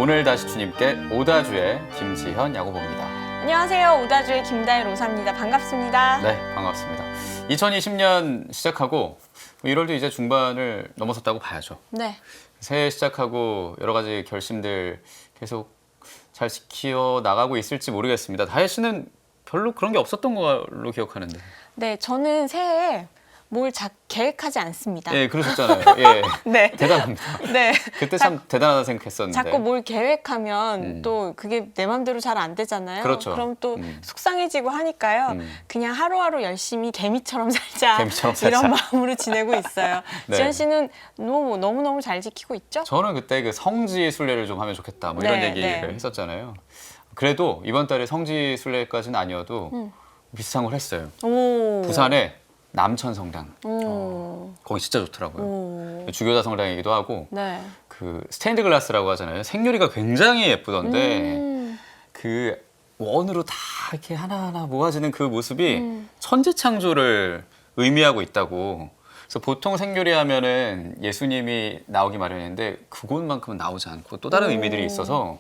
오늘 다시 주님께 오다주의 김지현 야고보입니다. 안녕하세요. 오다주의 김다혜 로사입니다. 반갑습니다. 네, 반갑습니다. 2020년 시작하고 1월도 이제 중반을 넘어섰다고 봐야죠. 네. 새해 시작하고 여러 가지 결심들 계속 잘 지켜 나가고 있을지 모르겠습니다. 다혜 씨는 별로 그런 게 없었던 걸로 기억하는데. 네, 저는 새해에 뭘 계획하지 않습니다. 예, 그러셨잖아요. 예. 네. 대단합니다. 네. 그때 참 대단하다 생각했었는데. 자꾸 뭘 계획하면 또 그게 내 맘대로 잘 안 되잖아요. 그렇죠. 그럼 또 속상해지고 하니까요. 그냥 하루하루 열심히 개미처럼 살자. 개미처럼 살자. 이런 마음으로 지내고 있어요. 네. 지현 씨는 너무너무 잘 지키고 있죠? 저는 그때 그 성지 순례를 좀 하면 좋겠다 뭐 이런 네, 얘기를 네. 했었잖아요. 그래도 이번 달에 성지 순례까지는 아니어도 비슷한 걸 했어요. 오. 부산에 남천 성당. 오. 거기 진짜 좋더라고요. 오. 주교자 성당이기도 하고 네. 그 스테인드 글라스라고 하잖아요. 생유리가 굉장히 예쁘던데 그 원으로 다 이렇게 하나하나 모아지는 그 모습이 천지 창조를 의미하고 있다고. 그래서 보통 생유리 하면은 예수님이 나오기 마련인데 그곳만큼은 나오지 않고 또 다른 의미들이 있어서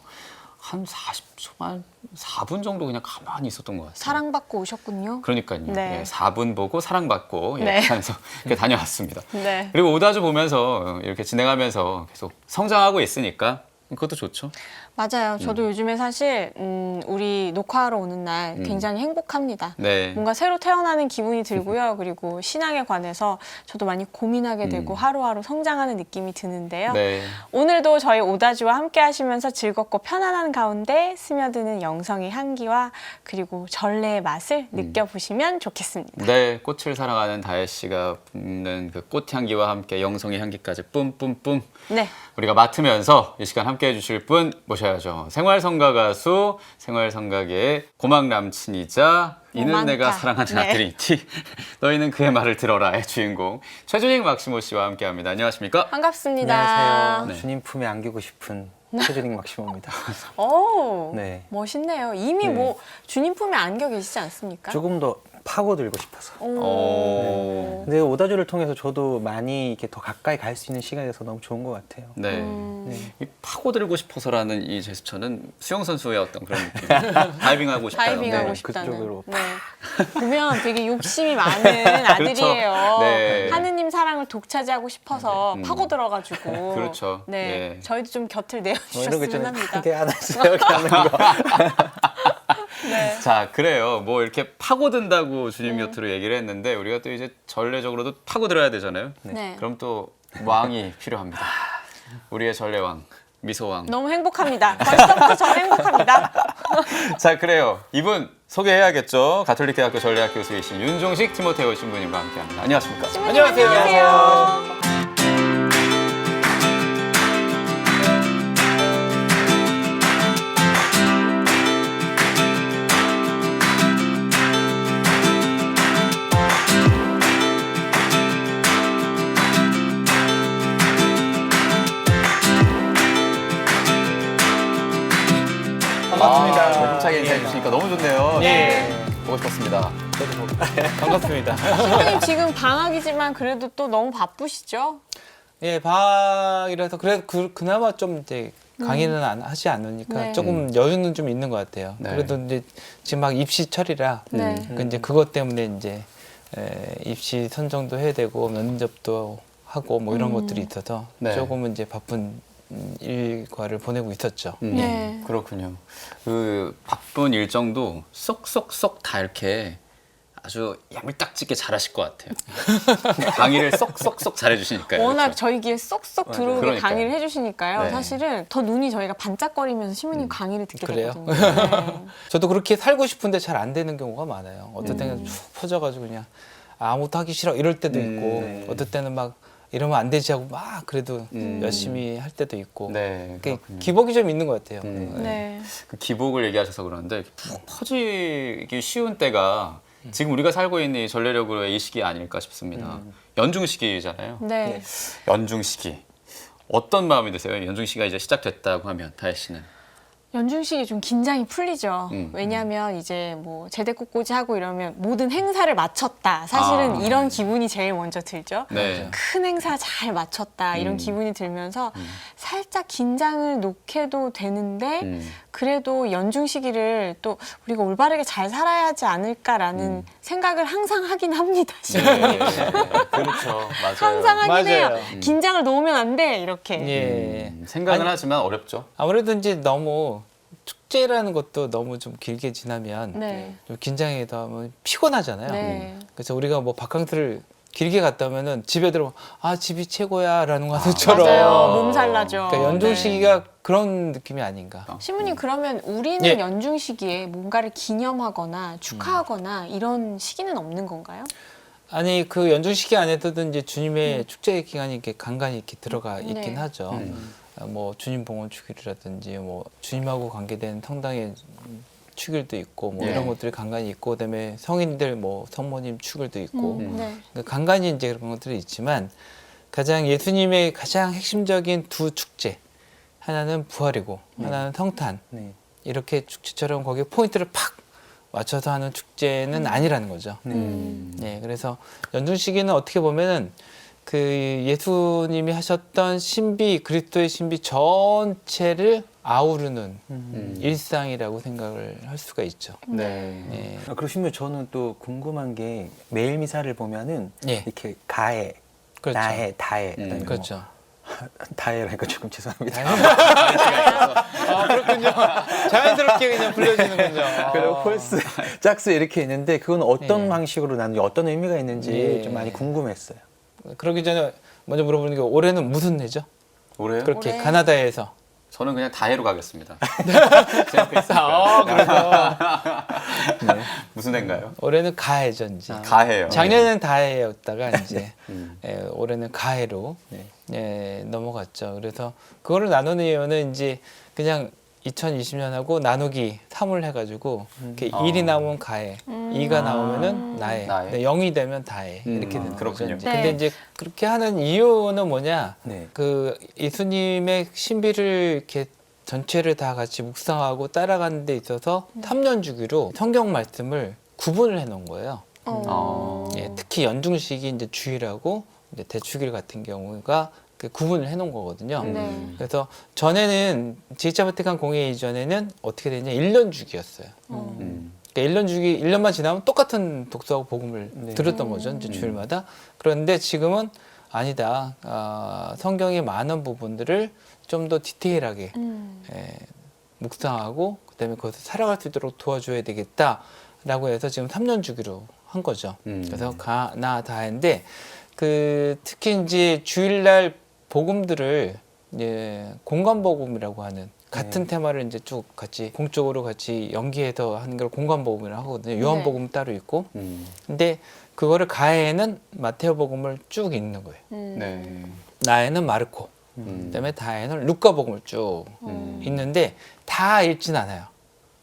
한 40초만 4분 정도 그냥 가만히 있었던 것 같아요. 사랑받고 오셨군요. 그러니까요. 네. 예, 4분 보고 사랑받고 네. 이렇게 하면서 이렇게 다녀왔습니다. 네. 그리고 오다주 보면서 이렇게 진행하면서 계속 성장하고 있으니까 그것도 좋죠. 맞아요. 저도 요즘에 사실 우리 녹화하러 오는 날 굉장히 행복합니다. 네. 뭔가 새로 태어나는 기분이 들고요. 그리고 신앙에 관해서 저도 많이 고민하게 되고 하루하루 성장하는 느낌이 드는데요. 네. 오늘도 저희 오다주와 함께 하시면서 즐겁고 편안한 가운데 스며드는 영성의 향기와 그리고 전래의 맛을 느껴보시면 좋겠습니다. 네, 꽃을 사랑하는 다혜 씨가 뿜는 그 꽃향기와 함께 영성의 향기까지 뿜뿜뿜 네. 우리가 맡으면서 이 시간 함께 해주실 분 모셔야죠. 생활성가 가수, 생활성가계의 고막 남친이자 이는 많다. 내가 사랑하는 네. 아들이티 너희는 그의 말을 들어라의 주인공 최준익 막시모 씨와 함께합니다. 안녕하십니까? 반갑습니다. 안녕하세요. 네. 주님 품에 안기고 싶은 최준익 막시모입니다. 오, 네. 멋있네요. 이미 네. 뭐 주님 품에 안겨 계시지 않습니까? 조금 더 파고들고 싶어서. 오. 근데 오다주를 통해서 저도 많이 이렇게 더 가까이 갈 수 있는 시간이 돼서 너무 좋은 것 같아요. 네. 네. 이 파고들고 싶어서라는 이 제스처는 수영 선수의 어떤 그런 느낌. 다이빙하고 싶다. 다이빙하고 네, 싶다는. 그쪽으로. 네. 보면 되게 욕심이 많은 아들이에요. 그렇죠. 네. 하느님 사랑을 독차지하고 싶어서 파고 들어가지고. 그렇죠. 네. 네. 저희도 좀 곁을 뭐 이런 거 내어주셨으면 좀 합니다. 크게 안 했어요. 이렇게 하는 거. 네. 자, 그래요. 뭐 이렇게 파고든다고 주님 곁으로 얘기를 했는데 우리가 또 이제 전례적으로도 파고들어야 되잖아요. 네. 그럼 또 왕이 필요합니다. 우리의 전례왕, 미소왕. 너무 행복합니다. 벌써부터 저 행복합니다. 자, 그래요. 이분 소개해야겠죠. 가톨릭대학교 전례학 교수이신 윤종식 티모테오 신부님과 함께합니다. 안녕하십니까? 신부님 안녕하세요. 반갑습니다. 힘차게 인사해 주시니까 너무 좋네요. 네. 보고 싶었습니다. 반갑습니다. 신부님 지금 방학이지만 그래도 또 너무 바쁘시죠? 예, 방학이라서 그래도 그나마 좀 이제 강의는 하지 않으니까 네. 조금 여유는 좀 있는 것 같아요. 네. 그래도 이제 지금 막 입시철이라 네. 이제 그것 때문에 이제 입시 선정도 해야 되고 면접도 하고 뭐 이런 것들이 있어서 네. 조금은 이제 바쁜 일과를 보내고 있었죠. 네. 그렇군요. 그 바쁜 일정도 쏙쏙쏙 다 이렇게 아주 야물딱지게 잘하실 것 같아요. 강의를 쏙쏙쏙 잘해주시니까요. 워낙 그렇죠? 저희 귀에 쏙쏙 들어오게 그러니까요. 강의를 해주시니까요. 네. 사실은 더 눈이 저희가 반짝거리면서 신부님 강의를 듣게 그래요? 되거든요. 네. 저도 그렇게 살고 싶은데 잘 안 되는 경우가 많아요. 어떨 때는 쭉 퍼져가지고 그냥 아무것도 하기 싫어 이럴 때도 있고 네. 어떨 때는 막 이러면 안 되지 하고 막 그래도 열심히 할 때도 있고 네, 그게 그렇군요. 기복이 좀 있는 것 같아요. 네. 그 기복을 얘기하셔서 그러는데 푹 퍼지기 쉬운 때가 지금 우리가 살고 있는 이 전례력으로의 이 시기 아닐까 싶습니다. 연중 시기잖아요. 네. 연중 시기 어떤 마음이 드세요? 연중 시기가 이제 시작됐다고 하면 다혜 씨는 연중식이 좀 긴장이 풀리죠. 왜냐하면 이제 뭐 제대꽃꽂이 하고 이러면 모든 행사를 마쳤다. 사실은 이런 기분이 제일 먼저 들죠. 네. 큰 행사 잘 마쳤다 이런 기분이 들면서 살짝 긴장을 놓게도 되는데 그래도 연중 시기를 또 우리가 올바르게 잘 살아야 하지 않을까라는 생각을 항상 하긴 합니다. 네. 그렇죠. 맞아요. 항상 하긴 해요. 맞아요. 긴장을 놓으면 안 돼 이렇게. 예. 생각은 하지만 어렵죠. 아무래도 이제 너무 축제라는 것도 너무 좀 길게 지나면 네. 좀 긴장이 더 하면 피곤하잖아요. 네. 그래서 우리가 뭐 바캉스를 길게 갔다 오면은 집에 들어오면 아 집이 최고야라는 것처럼 맞아요. 몸살 나죠. 그러니까 연중 네. 시기가 그런 느낌이 아닌가. 신부님 그러면 우리는 예. 연중 시기에 뭔가를 기념하거나 축하하거나 이런 시기는 없는 건가요? 아니 그 연중 시기 안에서도 이제 주님의 축제 기간이 이렇게 간간히 이렇게 들어가 있긴 네. 하죠. 뭐 주님 봉헌 축일이라든지 뭐 주님하고 관계된 성당의 축일도 있고 뭐 네. 이런 것들이 간간히 있고 그다음에 성인들 뭐 성모님 축일도 있고 네. 그러니까 간간히 이제 그런 것들이 있지만 가장 예수님의 가장 핵심적인 두 축제 하나는 부활이고 하나는 성탄 네. 이렇게 축제처럼 거기에 포인트를 팍 맞춰서 하는 축제는 아니라는 거죠. 네, 그래서 연중 시기는 어떻게 보면은 그 예수님이 하셨던 신비 그리스도의 신비 전체를 아우르는 일상이라고 생각을 할 수가 있죠. 네. 네. 그러시면 저는 또 궁금한 게 매일 미사를 보면은 예. 이렇게 가해, 그렇죠. 나해, 다해, 그다음에 뭐 그렇죠. 다해라니까 조금 죄송합니다. 아, 그렇군요. 자연스럽게 그냥 불려지는군요. 그리고 폴스, 짝스 이렇게 있는데 그건 어떤 예. 방식으로 나누고 어떤 의미가 있는지 예. 좀 많이 궁금했어요. 그러기 전에 먼저 물어보는 게 올해는 무슨 해죠? 올해요? 그렇게 올해. 가나다에서. 저는 그냥 다해로 가겠습니다. 그래서 무슨 해인가요? 올해는 가해죠 이제. 가해요. 작년에는 다해였다가 이제 음. 올해는 가해로 네. 넘어갔죠. 그래서 그거를 나누는 이유는 이제 그냥 2020년하고 나누기 3을 해가지고 이렇게 1이 나오면 가해, 2가 나오면은 나해, 나해. 0이 되면 다해 이렇게 되는 거죠. 그렇군요. 이제. 네. 근데 이제 그렇게 하는 이유는 뭐냐? 네. 그 예수님의 신비를 이렇게 전체를 다 같이 묵상하고 따라가는 데 있어서 3년 주기로 성경 말씀을 구분을 해놓은 거예요. 예, 특히 연중식이 이제 주일하고 이제 대축일 같은 경우가 그 구분을 해놓은 거거든요. 네. 그래서 전에는 제2차 바티칸 공회 이전에는 어떻게 됐냐 1년 주기였어요. 음. 그러니까 1년 주기 1년만 지나면 똑같은 독서하고 복음을 네. 들었던 거죠. 이제 주일마다. 그런데 지금은 아니다. 성경의 많은 부분들을 좀 더 디테일하게 묵상하고 그다음에 거기서 살아갈 수 있도록 도와줘야 되겠다라고 해서 지금 3년 주기로 한 거죠. 그래서 가나다인데 그 특히 이제 주일날 복음들을 이제 공간 복음이라고 하는 같은 테마를 이제 쭉 같이 공적으로 같이 연기해서 하는 걸 공간 복음이라고 하거든요. 요한 복음 따로 있고. 근데 그거를 가해에는 마테오 복음을 쭉 읽는 거예요. 네. 나에는 마르코. 그다음에 다에는 루카 복음을 쭉 읽는데 다 읽진 않아요.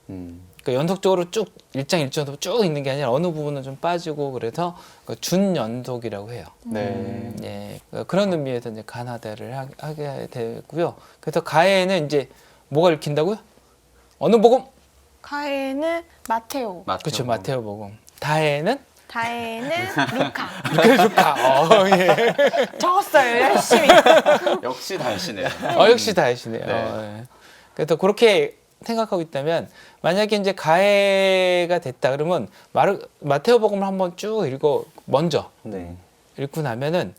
그러니까 연속적으로 쭉 1장 1장도 쭉 읽는 게 아니라 어느 부분은 좀 빠지고 그래서 그 준연속이라고 해요. 네. 예, 그런 의미에서 이제 가나다를 하게 되고요. 그래서 가해에는 이제 뭐가 읽힌다고요? 어느 복음? 가해는 마테오, 그렇죠, 마테오 복음. 다해에는 다해는 루카. 루카. 예. 적었어요 열심히. 역시 다시네요. 역시 다해시네요. 네. 예. 그래서 그렇게 생각하고 있다면 만약에 이제 가해가 됐다 그러면 마테오 복음을 한번 쭉 읽어 먼저 네. 읽고 나면은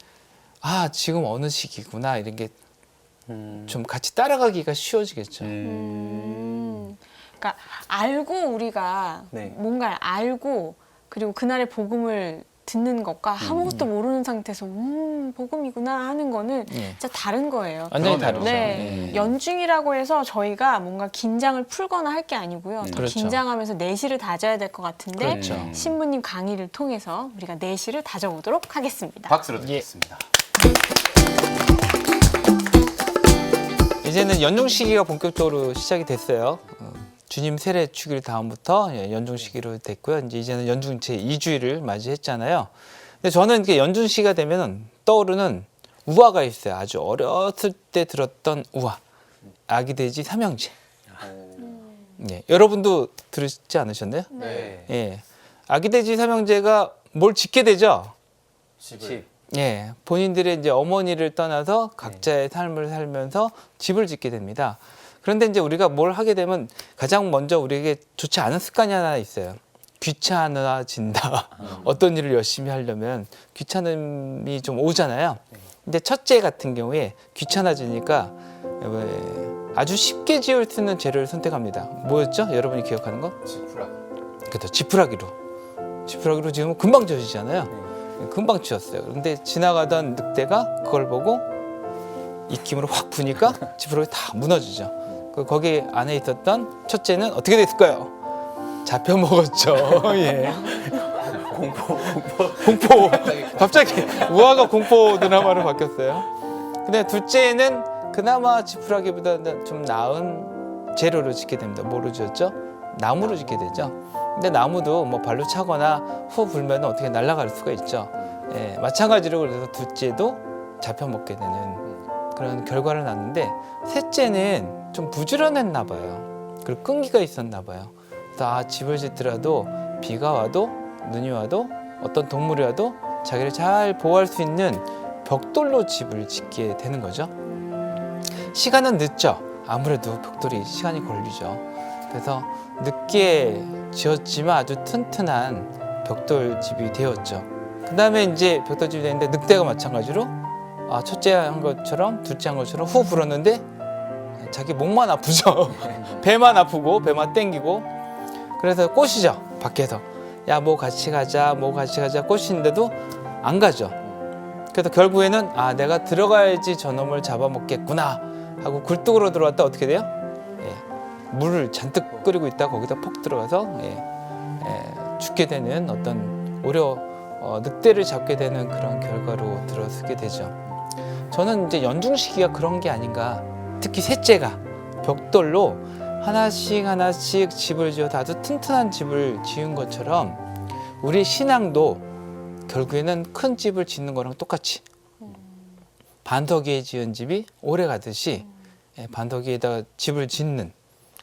아 지금 어느 시기구나 이런 게 좀 같이 따라가기가 쉬워지겠죠. 그러니까 알고 우리가 네. 뭔가를 알고 그리고 그날의 복음을 듣는 것과 아무것도 모르는 상태에서 복음이구나 하는 거는 예. 진짜 다른 거예요. 완전히 그러네요. 다르죠. 네, 예. 연중이라고 해서 저희가 뭔가 긴장을 풀거나 할 게 아니고요. 더 그렇죠. 긴장하면서 내실을 다져야 될 것 같은데 그렇죠. 신부님 강의를 통해서 우리가 내실을 다져보도록 하겠습니다. 박수로 듣겠습니다. 이제는 연중 시기가 본격적으로 시작이 됐어요. 주님 세례 축일 다음부터 연중 시기로 됐고요. 이제는 연중 제 2주일을 맞이했잖아요. 근데 저는 이렇게 연중 시기가 되면 떠오르는 우화가 있어요. 아주 어렸을 때 들었던 우화. 아기 돼지 삼형제. 예, 여러분도 들으시지 않으셨나요? 네. 예, 아기돼지 삼형제가 뭘 짓게 되죠? 집. 예, 본인들의 이제 어머니를 떠나서 각자의 삶을 살면서 집을 짓게 됩니다. 그런데 이제 우리가 뭘 하게 되면 가장 먼저 우리에게 좋지 않은 습관이 하나 있어요. 귀찮아진다. 어떤 일을 열심히 하려면 귀찮음이 좀 오잖아요. 근데 첫째 같은 경우에 귀찮아지니까 아주 쉽게 지을 수 있는 재료를 선택합니다. 뭐였죠? 여러분이 기억하는 거? 지푸라. 그렇죠. 지푸라기로 지으면 금방 지어지잖아요. 금방 지었어요. 근데 지나가던 늑대가 그걸 보고 입김으로 확 부니까 지푸라기 다 무너지죠. 거기 안에 있었던 첫째는 어떻게 됐을까요? 잡혀 먹었죠. 예. 공포. 갑자기 우화가 공포 드라마로 바뀌었어요. 근데 둘째는 그나마 지푸라기보다는 좀 나은 재료로 짓게 됩니다. 뭐로 지었죠? 나무로 짓게 되죠. 근데 나무도 뭐 발로 차거나 후 불면 어떻게 날아갈 수가 있죠. 예, 마찬가지로 그래서 둘째도 잡혀 먹게 되는 그런 결과를 낳는데 셋째는 좀 부지런했나 봐요. 그리고 끈기가 있었나 봐요. 그래서 집을 짓더라도 비가 와도 눈이 와도 어떤 동물이 와도 자기를 잘 보호할 수 있는 벽돌로 집을 짓게 되는 거죠. 시간은 늦죠. 아무래도 벽돌이 시간이 걸리죠. 그래서 늦게 지었지만 아주 튼튼한 벽돌 집이 되었죠. 그 다음에 이제 벽돌 집이 되는데 늑대가 마찬가지로 첫째 한 것처럼 둘째 한 것처럼 후 불었는데 자기 목만 아프죠. 배만 아프고 배만 땡기고 그래서 꼬시죠. 밖에서 야 뭐 같이 가자 꼬시는데도 안 가죠. 그래서 결국에는 내가 들어가야지 저놈을 잡아먹겠구나 하고 굴뚝으로 들어왔다 어떻게 돼요? 물을 잔뜩 끓이고 있다 거기다 폭 들어가서 죽게 되는 어떤 오히려 늑대를 잡게 되는 그런 결과로 들어서게 되죠. 저는 이제 연중시기가 그런 게 아닌가. 특히 셋째가 벽돌로 하나씩 집을 지어서 아주 튼튼한 집을 지은 것처럼 우리 신앙도 결국에는 큰 집을 짓는 거랑 똑같이 반석 위에 지은 집이 오래 가듯이 반석 위에다가 집을 짓는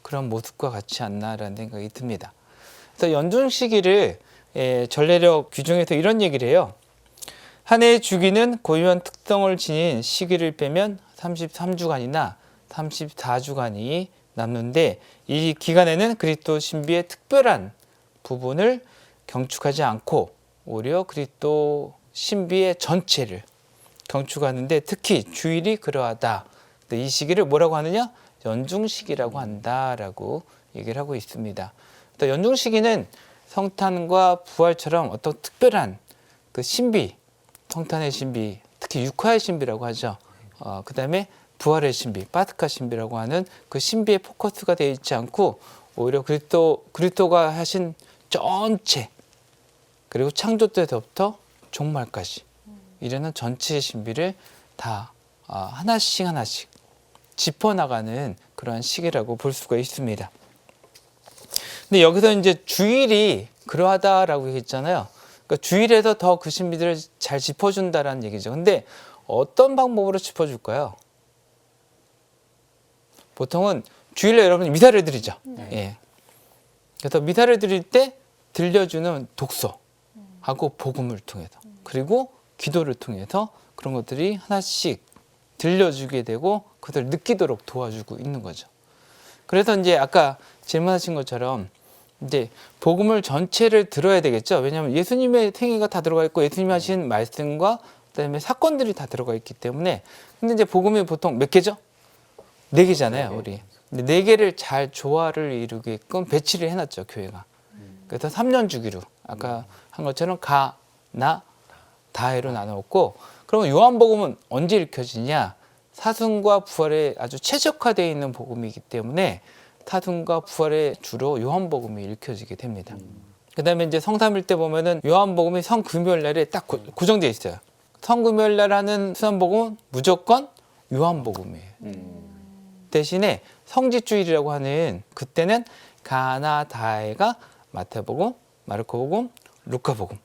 그런 모습과 같지 않나라는 생각이 듭니다. 그래서 연중시기를 전례력 규정에서 이런 얘기를 해요. 한 해의 주기는 고유한 특성을 지닌 시기를 빼면 33주간이나 34주간이 남는데 이 기간에는 그리스도 신비의 특별한 부분을 경축하지 않고 오히려 그리스도 신비의 전체를 경축하는데 특히 주일이 그러하다. 이 시기를 뭐라고 하느냐? 연중시기라고 한다라고 얘기를 하고 있습니다. 연중시기는 성탄과 부활처럼 어떤 특별한 그 신비, 성탄의 신비, 특히 육화의 신비라고 하죠. 그 다음에 부활의 신비, 파스카 신비라고 하는 그 신비에 포커스가 되어 있지 않고 오히려 그리스도가 하신 전체 그리고 창조 때부터 종말까지 이르는 전체의 신비를 다 하나씩 짚어나가는 그러한 시기라고 볼 수가 있습니다. 근데 여기서 이제 주일이 그러하다라고 얘기했잖아요. 그러니까 주일에서 더 그 신비들을 잘 짚어준다라는 얘기죠. 근데 어떤 방법으로 짚어줄까요? 보통은 주일에 여러분이 미사를 드리죠. 예. 그래서 미사를 드릴 때 들려주는 독서하고 복음을 통해서 그리고 기도를 통해서 그런 것들이 하나씩 들려주게 되고 그들 느끼도록 도와주고 있는 거죠. 그래서 이제 아까 질문하신 것처럼 이제 복음을 전체를 들어야 되겠죠. 왜냐하면 예수님의 생애가 다 들어가 있고 예수님이 하신 말씀과 그다음에 사건들이 다 들어가 있기 때문에 근데 이제 복음이 보통 몇 개죠? 4개잖아요, 우리. 근데 4개를 잘 조화를 이루게끔 배치를 해놨죠, 교회가. 그래서 3년 주기로 아까 한 것처럼 가, 나, 다해로 나눴고 그러면 요한복음은 언제 읽혀지냐? 사순과 부활에 아주 최적화되어 있는 복음이기 때문에 사순과 부활에 주로 요한복음이 읽혀지게 됩니다. 그 다음에 이제 성삼일 때 보면은 요한복음이 성금요일 날에 딱 고정되어 있어요. 성금요일 날 하는 수산복음은 무조건 요한복음이에요. 대신에 성지주일이라고 하는 그때는 가나 다해가 마태복음, 마르코복음, 루카복음에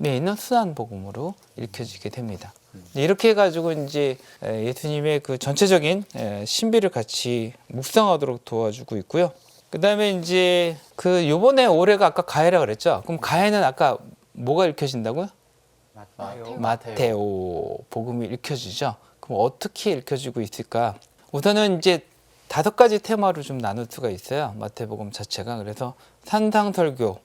있는 순환복음으로 읽혀지게 됩니다. 이렇게 해가지고 이제 예수님의 그 전체적인 신비를 같이 묵상하도록 도와주고 있고요. 그다음에 이제 그 요번에 올해가 아까 가해라 그랬죠. 그럼 가해는 아까 뭐가 읽혀진다고요? 마테오 복음이 읽혀지죠. 그럼 어떻게 읽혀지고 있을까? 우선은 이제 5가지 테마로 좀 나눌 수가 있어요. 마태복음 자체가. 그래서 산상설교를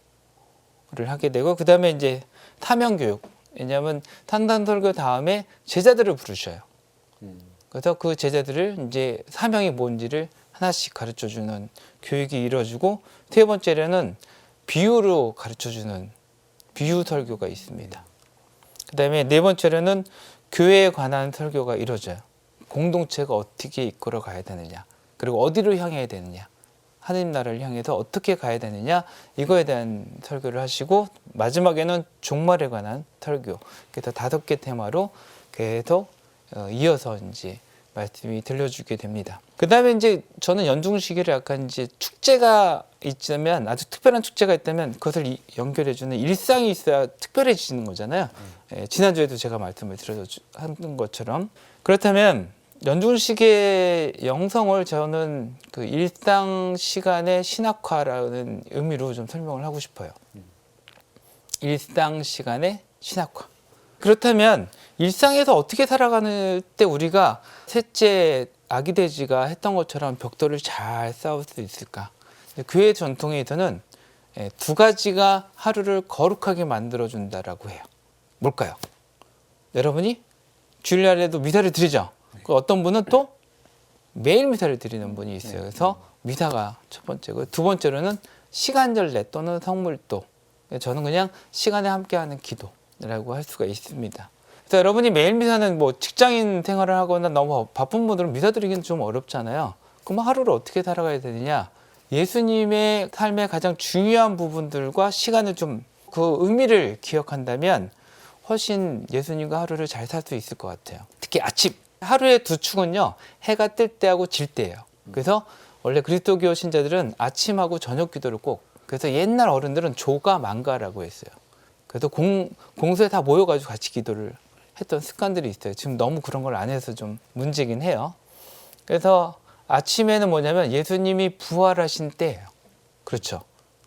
하게 되고 그다음에 이제 사명교육. 왜냐하면 산상설교 다음에 제자들을 부르셔요. 그래서 그 제자들을 이제 사명이 뭔지를 하나씩 가르쳐주는 교육이 이루어지고 세 번째로는 비유로 가르쳐주는 비유 설교가 있습니다. 그다음에 네 번째로는 교회에 관한 설교가 이루어져요. 공동체가 어떻게 이끌어 가야 되느냐, 그리고 어디로 향해야 되느냐, 하느님 나라를 향해서 어떻게 가야 되느냐, 이거에 대한 설교를 하시고 마지막에는 종말에 관한 설교. 그래서 5개 테마로 계속 이어서 이제 말씀이 들려주게 됩니다. 그 다음에 이제 저는 연중시기를 약간 이제 축제가 있다면, 아주 특별한 축제가 있다면 그것을 연결해주는 일상이 있어야 특별해지는 거잖아요. 지난주에도 제가 말씀을 드렸던 것처럼. 그렇다면 연중시기의 영성을 저는 그 일상 시간의 신학화라는 의미로 좀 설명을 하고 싶어요. 일상 시간의 신학화. 그렇다면 일상에서 어떻게 살아가는 때 우리가 셋째 아기 돼지가 했던 것처럼 벽돌을 잘 쌓을 수 있을까? 교회 전통에서는 2가지가 하루를 거룩하게 만들어준다라고 해요. 뭘까요? 여러분이 주일날에도 미사를 드리죠? 어떤 분은 또 매일 미사를 드리는 분이 있어요. 그래서 미사가 첫 번째고, 두 번째로는 시간절례 또는 성물도. 저는 그냥 시간에 함께하는 기도라고 할 수가 있습니다. 그래서 여러분이 매일 미사는 뭐 직장인 생활을 하거나 너무 바쁜 분들은 미사 드리기는 좀 어렵잖아요. 그럼 하루를 어떻게 살아가야 되느냐? 예수님의 삶의 가장 중요한 부분들과 시간을 좀 그 의미를 기억한다면 훨씬 예수님과 하루를 잘 살 수 있을 것 같아요. 특히 아침. 하루의 두 축은요, 해가 뜰 때하고 질 때예요. 그래서 원래 그리스도교 신자들은 아침하고 저녁 기도를 꼭, 그래서 옛날 어른들은 조가 망가라고 했어요. 그래서 공소에 다 모여가지고 같이 기도를 했던 습관들이 있어요. 지금 너무 그런 걸 안 해서 좀 문제긴 해요. 그래서 아침에는 뭐냐면 예수님이 부활하신 때예요. 그렇죠.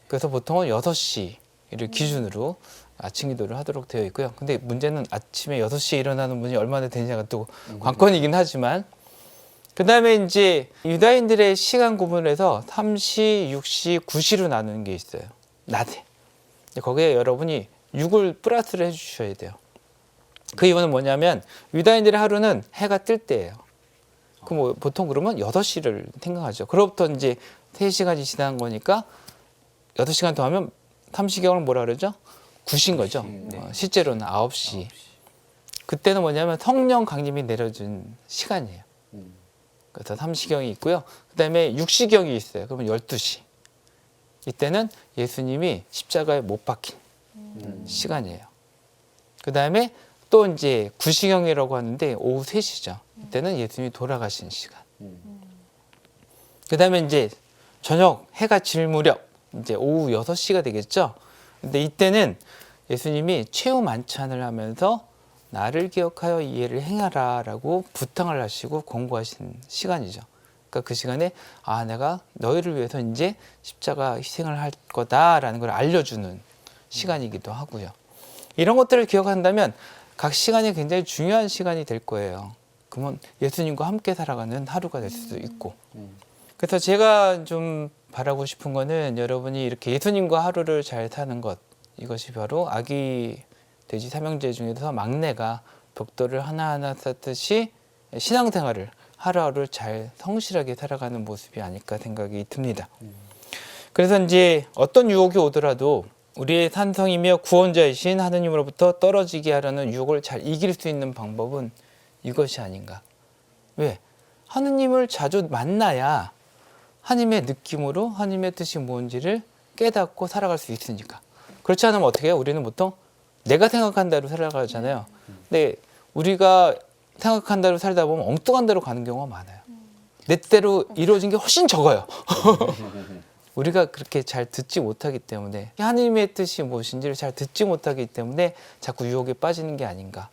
그래서 보통은 6시를 기준으로 아침 기도를 하도록 되어 있고요. 근데 문제는 아침에 6시에 일어나는 분이 얼마나 되느냐가 또 관건이긴 하지만, 그 다음에 이제 유다인들의 시간 구분을 해서 3시, 6시, 9시로 나누는 게 있어요. 낮에. 거기에 여러분이 6을 플러스를 해주셔야 돼요. 그 이유는 뭐냐면 유다인들의 하루는 해가 뜰 때예요. 그럼 뭐 보통 그러면 8시를 생각하죠. 그로부터 이제 3시간이 지난 거니까 8시간 더 하면 삼시경을 뭐라 그러죠? 9시인 거죠. 실제로는 9시. 그때는 뭐냐면 성령 강림이 내려준 시간이에요. 그래서 삼시경이 있고요. 그 다음에 육시경이 있어요. 그러면 12시. 이때는 예수님이 십자가에 못 박힌 시간이에요. 그 다음에 또 이제 구시경이라고 하는데 오후 3시죠. 이때는 예수님이 돌아가신 시간. 그 다음에 이제 저녁 해가 질 무렵, 이제 오후 6시가 되겠죠. 근데 이때는 예수님이 최후 만찬을 하면서 나를 기억하여 이해를 행하라 라고 부탁을 하시고 권고하신 시간이죠. 그러니까 그 시간에 내가 너희를 위해서 이제 십자가 희생을 할 거다라는 걸 알려주는 시간이기도 하고요. 이런 것들을 기억한다면 각 시간이 굉장히 중요한 시간이 될 거예요. 그러면 예수님과 함께 살아가는 하루가 될 수도 있고. 그래서 제가 좀 바라고 싶은 거는 여러분이 이렇게 예수님과 하루를 잘 사는 것, 이것이 바로 아기 돼지 삼형제 중에서 막내가 벽돌을 하나하나 쌓듯이 신앙생활을 하루하루 잘 성실하게 살아가는 모습이 아닐까 생각이 듭니다. 그래서 이제 어떤 유혹이 오더라도 우리의 산성이며 구원자이신 하느님으로부터 떨어지게 하려는 유혹을 잘 이길 수 있는 방법은 이것이 아닌가. 왜? 하느님을 자주 만나야 하느님의 느낌으로 하느님의 뜻이 뭔지를 깨닫고 살아갈 수 있으니까. 그렇지 않으면 어떻게 해요? 우리는 보통 내가 생각한 대로 살아가잖아요. 근데 우리가 생각한 대로 살다 보면 엉뚱한 대로 가는 경우가 많아요. 내 뜻대로 이루어진 게 훨씬 적어요. 우리가 그렇게 잘 듣지 못하기 때문에, 하나님의 뜻이 무엇인지를 잘 듣지 못하기 때문에 자꾸 유혹에 빠지는 게 아닌가.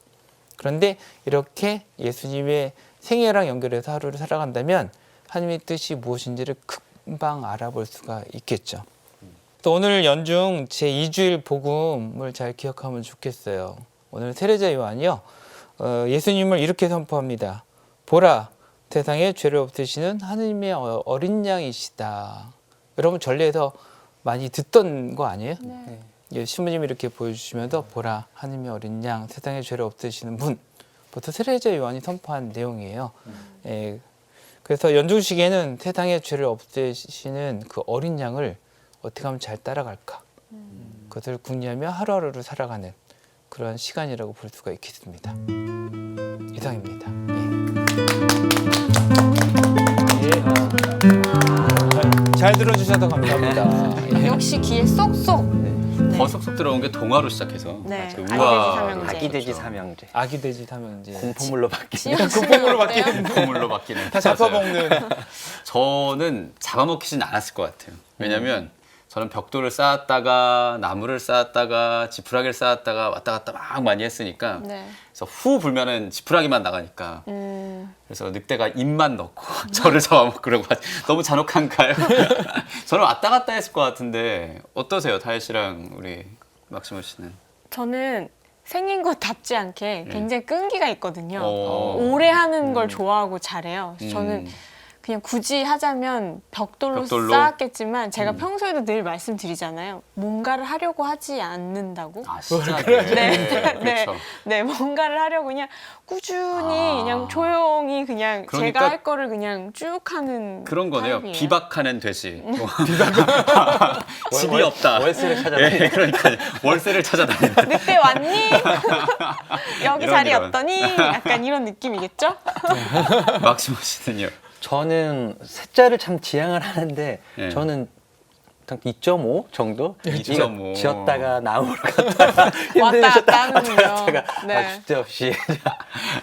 그런데 이렇게 예수님의 생애랑 연결해서 하루를 살아간다면 하나님의 뜻이 무엇인지를 금방 알아볼 수가 있겠죠. 또 오늘 연중 제2주일 복음을 잘 기억하면 좋겠어요. 오늘 세례자 요한이요. 예수님을 이렇게 선포합니다. 보라, 세상에 죄를 없애시는 하느님의 어린 양이시다. 여러분 전례에서 많이 듣던 거 아니에요? 네. 예, 신부님이 이렇게 보여주시면서 보라, 하느님의 어린 양, 세상에 죄를 없애시는 분. 부터 세례자 요한이 선포한 내용이에요. 예, 그래서 연중식에는 세상의 죄를 없애시는 그 어린 양을 어떻게 하면 잘 따라갈까? 그것을 궁리하며 하루하루를 살아가는 그런 시간이라고 볼 수가 있겠습니다. 이상입니다. 잘 들어주셔서 감사합니다. 예. 역시 귀에 쏙쏙. 더 쏙쏙 들어온 게 동화로 시작해서 네. 그 아기 돼지 아기 돼지 삼형제. 삼형제. 아기 돼지 삼형제. 공포물로 바뀌는. 공포물로 바뀌는. 동물로 바뀌는. 다 잡아먹는. 저는 잡아먹히진 않았을 것 같아요. 왜냐면 저는 벽돌을 쌓았다가 나무를 쌓았다가 지푸라기를 쌓았다가 왔다 갔다 막 많이 했으니까 네. 그래서 후 불면은 지푸라기만 나가니까 그래서 늑대가 입만 넣고 저를 잡아먹고 그러고 너무 잔혹한가요? 저는 왔다 갔다 했을 것 같은데 어떠세요? 다혜 씨랑 우리 막시모 씨는? 저는 생긴 것답지 않게 굉장히 끈기가 있거든요. 어. 오래 하는 걸 좋아하고 잘해요. 그래서 저는 그냥 굳이 하자면 벽돌로 쌓았겠지만 제가 평소에도 늘 말씀드리잖아요. 뭔가를 하려고 하지 않는다고. 아, 진짜? 네. 그렇죠. 네, 뭔가를 하려고 그냥 꾸준히 그냥 조용히 그냥 그러니까 제가 할 거를 그냥 쭉 하는 그런 거네요. 타입이에요. 비박하는 돼지. 집이 없다. 월세를 찾아다니는. 예, 그러니까 월세를 찾아다니는. 늑대 왔니? 여기 이런, 자리 이런. 없더니? 약간 이런 느낌이겠죠? 막시모 씨는요? 저는 숫자를 참 지향을 하는데 예. 저는 2.5 정도? 2.5. 이거 지었다가 나무로 갔다가 왔다 힘들어서 갔다 하는군요. 갔다가 네. 쓸데없이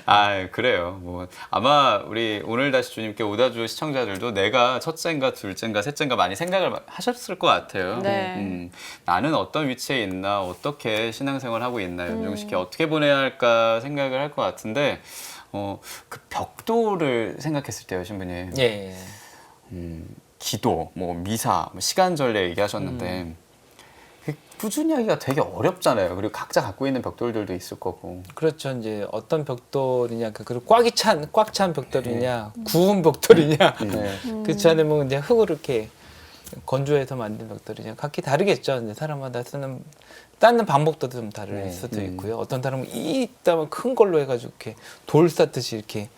아, 그래요. 뭐 아마 우리 오늘 다시 주님께 오다주 시청자들도 내가 첫째인가 둘째인가 셋째인가 많이 생각을 하셨을 것 같아요. 네. 나는 어떤 위치에 있나, 어떻게 신앙생활 하고 있나, 연중식에 어떻게 보내야 할까 생각을 할 것 같은데, 그 벽돌을 생각했을 때요, 신부님. 예. 기도, 뭐 미사, 뭐 시간절례 얘기하셨는데 그 꾸준히 하기가 되게 어렵잖아요. 그리고 각자 갖고 있는 벽돌들도 있을 거고. 그렇죠. 이제 어떤 벽돌이냐, 그리고 꽉 찬 벽돌이냐, 구운 벽돌이냐, 네. 그렇지 않으면 이제 흙으로 이렇게 건조해서 만든 벽돌이냐, 각기 다르겠죠. 이제 사람마다 쌓는 방법도 좀 다를 네. 수도 있고요. 어떤 사람은 이따만 큰 걸로 해가지고 이렇게 돌 쌓듯이 이렇게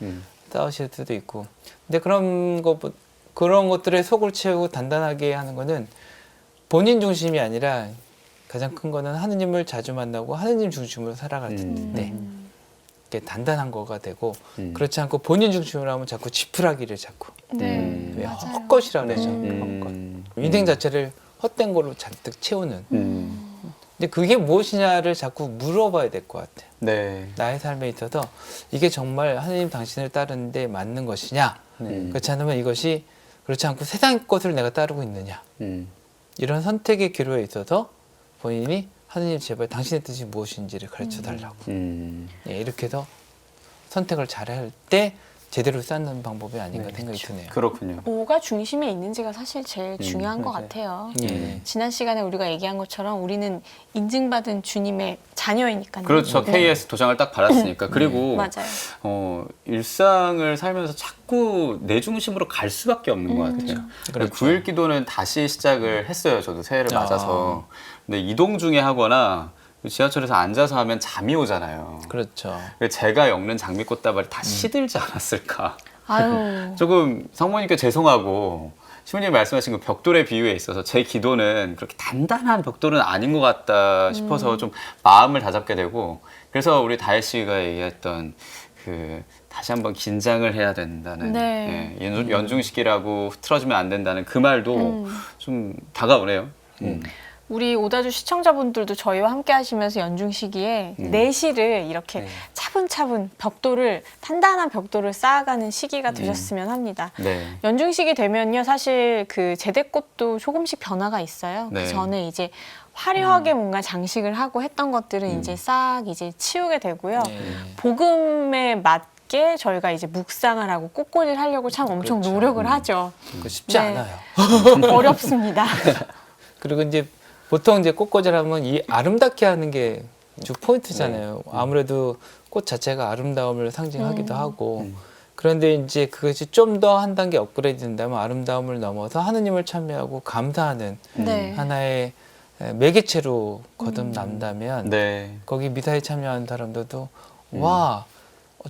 쌓으실 수도 있고. 근데 그런 것들에 속을 채우고 단단하게 하는 거는 본인 중심이 아니라 가장 큰 거는 하느님을 자주 만나고 하느님 중심으로 살아갈 때 이게 단단한 거가 되고 그렇지 않고 본인 중심으로 하면 자꾸 지푸라기를 자꾸 네, 왜 맞아요. 헛것이라 그러죠. 헛것. 인생 자체를 헛된 걸로 잔뜩 채우는. 근데 그게 무엇이냐를 자꾸 물어봐야 될 것 같아요. 네. 나의 삶에 있어서 이게 정말 하느님 당신을 따르는데 맞는 것이냐? 그렇지 않으면 이것이 그렇지 않고 세상 것을 내가 따르고 있느냐? 이런 선택의 기로에 있어서 본인이 하느님 제발 당신의 뜻이 무엇인지를 가르쳐 달라고. 예, 이렇게 해서 선택을 잘 할 때 제대로 쌓는 방법이 아닌가 생각이 드네요. 그렇군요. 뭐가 중심에 있는지가 사실 제일 중요한 것 같아요. 예. 지난 시간에 우리가 얘기한 것처럼 우리는 인증받은 주님의 자녀이니까요. 그렇죠. KS 도장을 딱 받았으니까. 그리고 맞아요. 일상을 살면서 자꾸 내 중심으로 갈 수밖에 없는 것 같아요. 그렇죠. 9일 기도는 다시 시작을 했어요. 저도 새해를 맞아서. 근데 이동 중에 하거나 지하철에서 앉아서 하면 잠이 오잖아요. 그렇죠. 제가 엮는 장미꽃다발이 다 시들지 않았을까. 아유. 조금 성모님께 죄송하고 시부님 말씀하신 그 벽돌의 비유에 있어서 제 기도는 그렇게 단단한 벽돌은 아닌 것 같다 싶어서 좀 마음을 다잡게 되고 그래서 우리 다혜 씨가 얘기했던 그 다시 한번 긴장을 해야 된다는 네. 연중식이라고 틀어지면 안 된다는 그 말도 좀 다가오네요. 우리 오다주 시청자분들도 저희와 함께 하시면서 연중 시기에 내실을 이렇게 차분차분 단단한 벽돌을 쌓아가는 시기가 되셨으면 합니다. 네. 연중 시기 되면요, 사실 그 제대꽃도 조금씩 변화가 있어요. 네. 그 전에 이제 화려하게 뭔가 장식을 하고 했던 것들은 이제 싹 이제 치우게 되고요. 예. 복음에 맞게 저희가 이제 묵상을 하고 꽃꽂이를 하려고 참 엄청 그렇죠. 노력을 하죠. 그 쉽지 네. 않아요. 어렵습니다. 그리고 이제 보통 이제 꽃꽂이를 하면 이 아름답게 하는 게 주 포인트잖아요. 아무래도 꽃 자체가 아름다움을 상징하기도 하고 그런데 이제 그것이 좀 더 한 단계 업그레이드 된다면 아름다움을 넘어서 하느님을 참여하고 감사하는 네. 하나의 매개체로 거듭난다면 네. 거기 미사에 참여하는 사람들도 와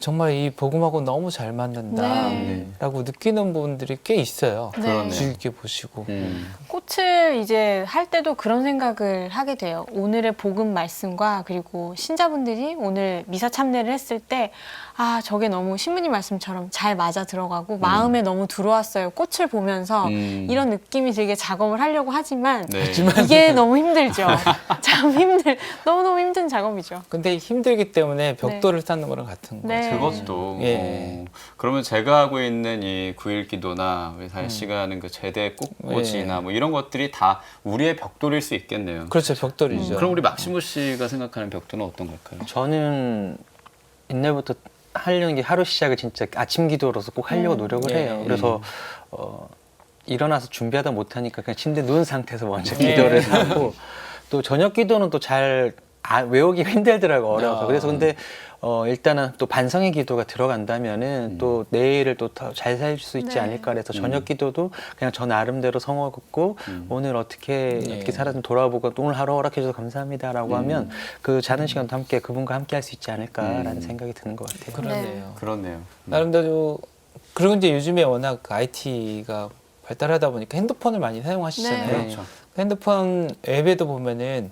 정말 이 복음하고 너무 잘 맞는다 네. 라고 느끼는 부분들이 꽤 있어요. 네. 그러네요. 주의 깊게 보시고 꽃을 이제 할 때도 그런 생각을 하게 돼요. 오늘의 복음 말씀과 그리고 신자분들이 오늘 미사 참례를 했을 때 아, 저게 너무 신부님 말씀처럼 잘 맞아 들어가고 마음에 너무 들어왔어요. 꽃을 보면서 이런 느낌이 들게 작업을 하려고 하지만 네. 이게 너무 힘들죠. 참 너무너무 힘든 작업이죠. 근데 힘들기 때문에 벽돌을 쌓는 거랑 같은 거죠. 네. 그것도 예. 그러면 제가 하고 있는 이 9일 기도나 우리 다혜 씨가 하는 그 제대 꽃꽂이나 뭐 이런 것들이 다 우리의 벽돌일 수 있겠네요. 그렇죠. 벽돌이죠. 그럼 우리 막시무 씨가 생각하는 벽돌은 어떤 걸까요? 저는 옛날부터 하려는 게 하루 시작을 진짜 아침 기도로서 꼭 하려고 노력을 해요. 그래서 일어나서 준비하다 못하니까 그냥 침대에 누운 상태에서 먼저 기도를 하고 또 저녁 기도는 또 잘 외우기가 힘들더라고 어려워서. 그래서 근데 일단은 또 반성의 기도가 들어간다면은 또 내일을 또 더 잘 살 수 있지 네. 않을까 그래서 저녁 기도도 그냥 저 나름대로 성어 긋고 오늘 어떻게 살았는지 돌아보고 또 오늘 하루 허락해줘서 감사합니다라고 하면 그 자는 시간도 함께 그분과 함께 할 수 있지 않을까라는 생각이 드는 것 같아요. 그러네요. 그렇네요. 나름대로 그리고 이제 요즘에 워낙 IT가 발달하다 보니까 핸드폰을 많이 사용하시잖아요. 네. 그렇죠. 핸드폰 앱에도 보면은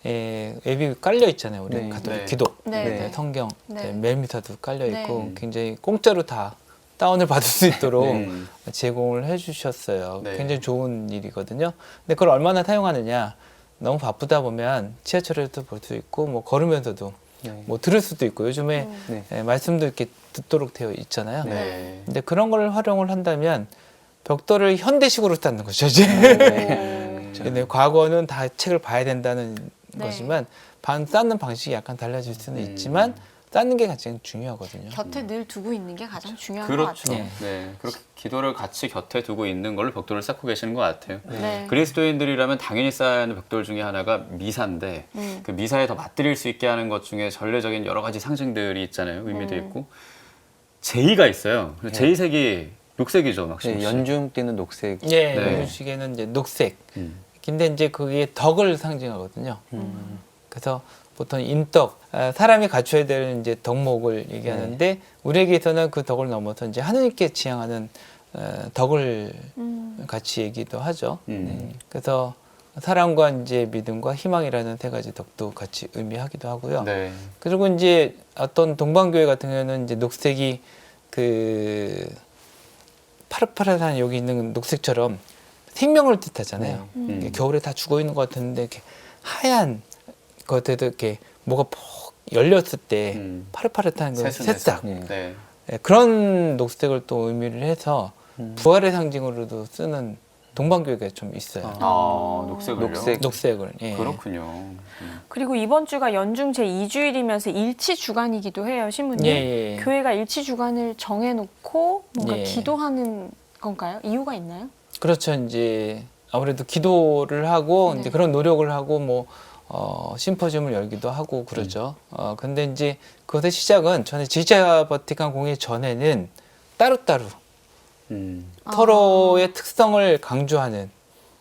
앱이 깔려 있잖아요. 우리 네. 가톨릭 네. 기도, 네. 성경, 네. 멜미사도 깔려 있고 네. 굉장히 공짜로 다 다운을 받을 수 있도록 음. 제공을 해주셨어요. 네. 굉장히 좋은 일이거든요. 근데 그걸 얼마나 사용하느냐? 너무 바쁘다 보면 지하철에도 볼 수 있고 뭐 걸으면서도 네. 뭐 들을 수도 있고 요즘에 네. 말씀도 이렇게 듣도록 되어 있잖아요. 네. 근데 그런 걸 활용을 한다면 벽돌을 현대식으로 쌓는 거죠. 이제 네. 근데 과거는 다 책을 봐야 된다는 네. 거지만 쌓는 방식이 약간 달라질 수는 있지만 쌓는 게 가장 중요하거든요. 곁에 늘 두고 있는 게 가장 중요한 것 그렇죠. 같아요. 네. 그렇게 기도를 같이 곁에 두고 있는 걸로 벽돌을 쌓고 계시는 것 같아요. 네. 그리스도인들이라면 당연히 쌓아야 하는 벽돌 중에 하나가 미사인데 그 미사에 더 맞들일 수 있게 하는 것 중에 전례적인 여러 가지 상징들이 있잖아요. 의미도 있고 제의가 있어요. 제의색이 녹색이죠, 막시무 네, 씨. 연중 때는 녹색. 예, 네. 이런 식에는 이제 녹색. 음. 근데 이제 그게 덕을 상징하거든요. 그래서 보통 인덕, 사람이 갖춰야 되는 이제 덕목을 얘기하는데 우리에게서는 그 덕을 넘어서 이제 하느님께 지향하는 덕을 같이 얘기도 하죠. 그래서 사랑과 이제 믿음과 희망이라는 세 가지 덕도 같이 의미하기도 하고요. 네. 그리고 이제 어떤 동방교회 같은 경우는 이제 녹색이 그 파릇파릇한 여기 있는 녹색처럼 생명을 뜻하잖아요. 이게 겨울에 다 죽어 있는 것 같은데 이렇게 하얀 것에도 이렇게 뭐가 푹 열렸을 때 파릇파릇한 그 새싹 네. 네, 그런 녹색을 또 의미를 해서 부활의 상징으로도 쓰는 동방교회가 좀 있어요. 아, 녹색을요? 녹색. 녹색을. 예. 그렇군요. 그리고 이번 주가 연중 제2주일이면서 일치 주간이기도 해요, 신부님. 예. 교회가 일치 주간을 정해놓고 뭔가 예. 기도하는 건가요? 이유가 있나요? 그렇죠. 이제 아무래도 기도를 하고 네. 이제 그런 노력을 하고 뭐 심포지움을 열기도 하고 그러죠. 근데 이제 그것의 시작은 전에 지지자 바티칸 공회 전에는 따로따로 서로의 특성을 강조하는